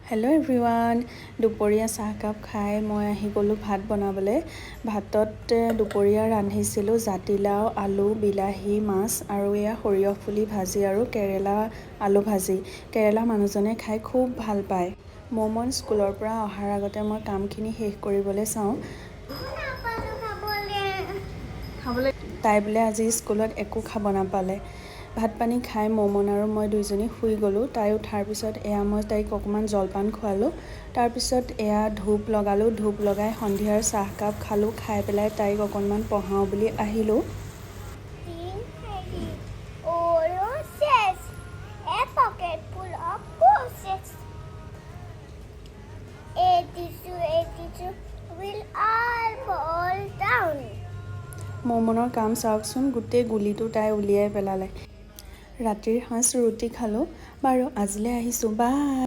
Hello' everyone, দুপৰীয়া চাহকাপ খাই মই আহি গ'লোঁ ভাত বনাবলৈ। ভাতত দুপৰীয়া ৰান্ধিছিলোঁ জাতিলাও, আলু, বিলাহী, মাছ আৰু এয়া সৰিয়হ ফুলি ভাজি আৰু কেৰেলা আলু ভাজি। কেৰেলা মানুহজনে খাই খুব ভাল পায়। মমন স্কুলৰ পৰা অহাৰ আগতে মই কামখিনি শেষ কৰিবলৈ চাওঁ। তাই বোলে আজি স্কুলত একো খাব নাপালে। ভাত পানী খাই মমন আৰু মই দুইজনী শুই গ'লোঁ। তাই উঠাৰ পিছত এয়া মই তাইক অকণমান জলপান খোৱালোঁ। তাৰপিছত এয়া ধূপ লগালোঁ, ধূপ লগাই সন্ধিয়াৰ চাহকাপ খালোঁ। খাই পেলাই তাইক অকণমান পঢ়াওঁ বুলি আহিলোঁ। মমনৰ কাম চাওকচোন, গোটেই গুলিটো তাই উলিয়াই পেলালে। ৰাতিৰ সাঁজ ৰুটি খালোঁ। বাৰু আজিলৈ আহিছোঁ, বাই।